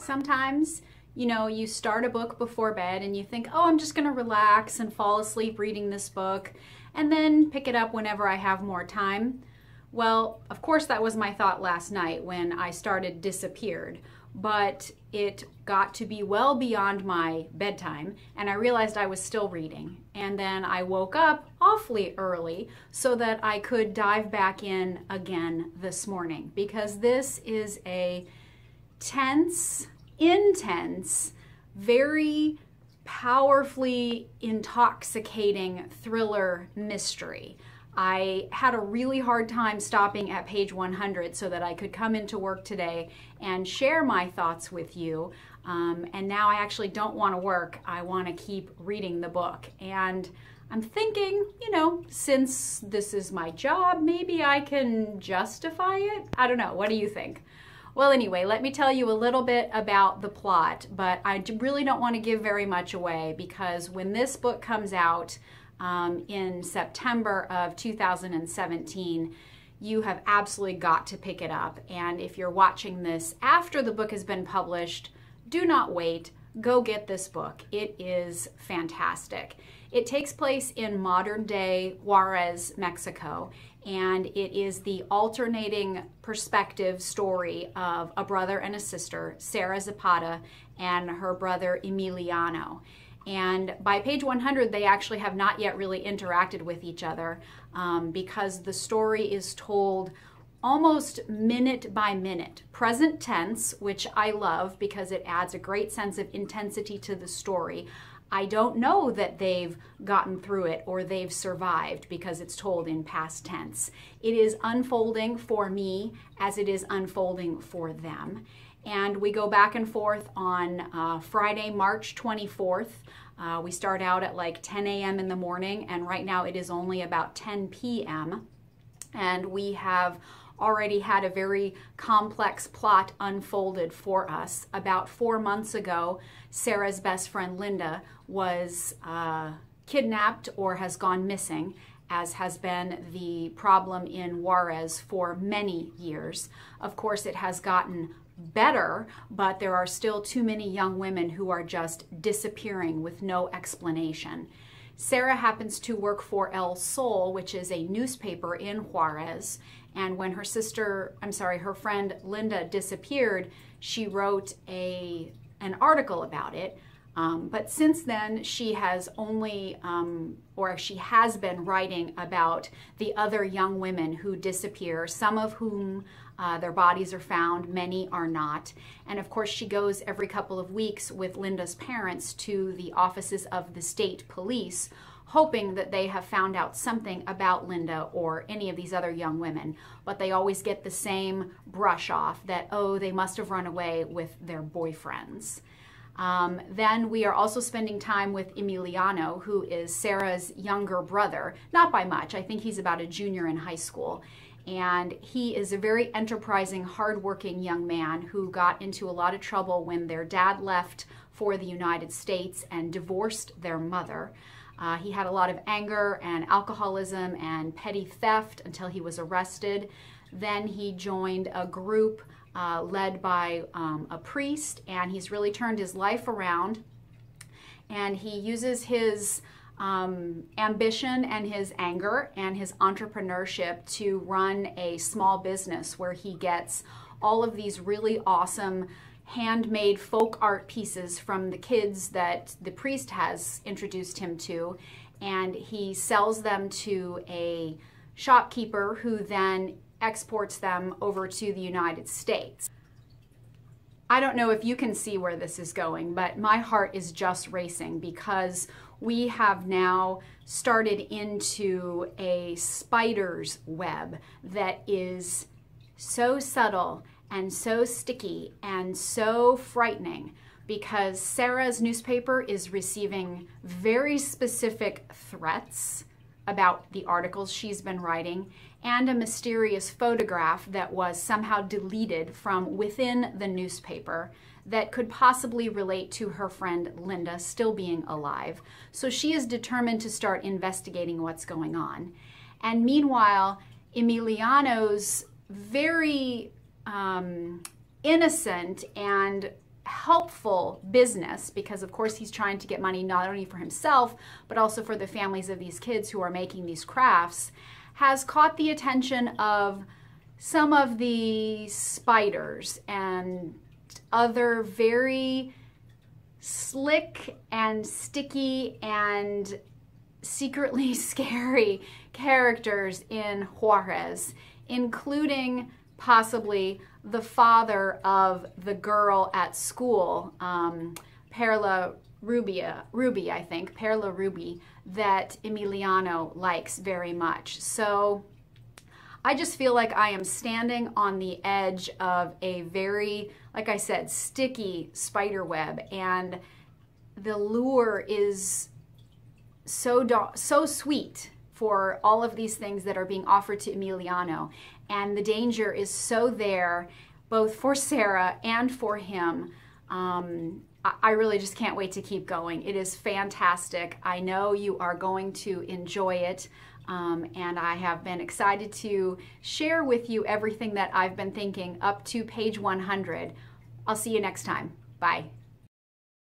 sometimes. You know, you start a book before bed and you think, oh, I'm just going to relax and fall asleep reading this book and then pick it up whenever I have more time. Well, of course, that was my thought last night when I started Disappeared, but it got to be well beyond my bedtime and I realized I was still reading. And then I woke up awfully early so that I could dive back in again this morning, because this is a tense, intense, very powerfully intoxicating thriller mystery. I had a really hard time stopping at page 100 so that I could come into work today and share my thoughts with you. And now I actually don't want to work. I want to keep reading the book. And I'm thinking, you know, since this is my job, maybe I can justify it. I don't know. What do you think? Well, anyway, let me tell you a little bit about the plot, but I really don't want to give very much away, because when this book comes out in September of 2017, you have absolutely got to pick it up. And if you're watching this after the book has been published, do not wait. Go get this book. It is fantastic. It takes place in modern day Juarez, Mexico, and it is the alternating perspective story of a brother and a sister, Sarah Zapata and her brother Emiliano. And by page 100, they actually have not yet really interacted with each other, because the story is told almost minute by minute. Present tense, which I love because it adds a great sense of intensity to the story. I don't know that they've gotten through it or they've survived because it's told in past tense. It is unfolding for me as it is unfolding for them. And we go back and forth on Friday, March 24th. We start out at like 10 a.m. in the morning, and right now it is only about 10 p.m. And we have already had a very complex plot unfolded for us. About 4 months ago, Sarah's best friend Linda was kidnapped or has gone missing, as has been the problem in Juarez for many years. Of course, it has gotten better, but there are still too many young women who are just disappearing with no explanation. Sarah happens to work for El Sol, which is a newspaper in Juarez, and when her friend Linda disappeared, she wrote an article about it. But since then, she has she has been writing about the other young women who disappear, some of whom their bodies are found, many are not. And of course, she goes every couple of weeks with Linda's parents to the offices of the state police, hoping that they have found out something about Linda or any of these other young women. But they always get the same brush off that, oh, they must have run away with their boyfriends. Then we are also spending time with Emiliano, who is Sarah's younger brother. Not by much. I think he's about a junior in high school. And he is a very enterprising, hardworking young man who got into a lot of trouble when their dad left for the United States and divorced their mother. He had a lot of anger and alcoholism and petty theft until he was arrested. Then he joined a group led by a priest, and he's really turned his life around. And he uses his ambition and his anger and his entrepreneurship to run a small business where he gets all of these really awesome handmade folk art pieces from the kids that the priest has introduced him to, and he sells them to a shopkeeper who then exports them over to the United States. I don't know if you can see where this is going, but my heart is just racing because we have now started into a spider's web that is so subtle and so sticky and so frightening, because Sarah's newspaper is receiving very specific threats about the articles she's been writing, and a mysterious photograph that was somehow deleted from within the newspaper that could possibly relate to her friend Linda still being alive. So she is determined to start investigating what's going on. And meanwhile, Emiliano's very innocent and helpful business, because of course he's trying to get money not only for himself, but also for the families of these kids who are making these crafts, has caught the attention of some of the spiders and other very slick and sticky and secretly scary characters in Juarez, including possibly the father of the girl at school, Perla Ruby, I think, Perla Ruby, that Emiliano likes very much. So I just feel like I am standing on the edge of a very, like I said, sticky spider web, and the lure is so sweet for all of these things that are being offered to Emiliano, and the danger is so there, both for Sarah and for him. I really just can't wait to keep going. It is fantastic. I know you are going to enjoy it, and I have been excited to share with you everything that I've been thinking up to page 100. I'll see you next time. Bye.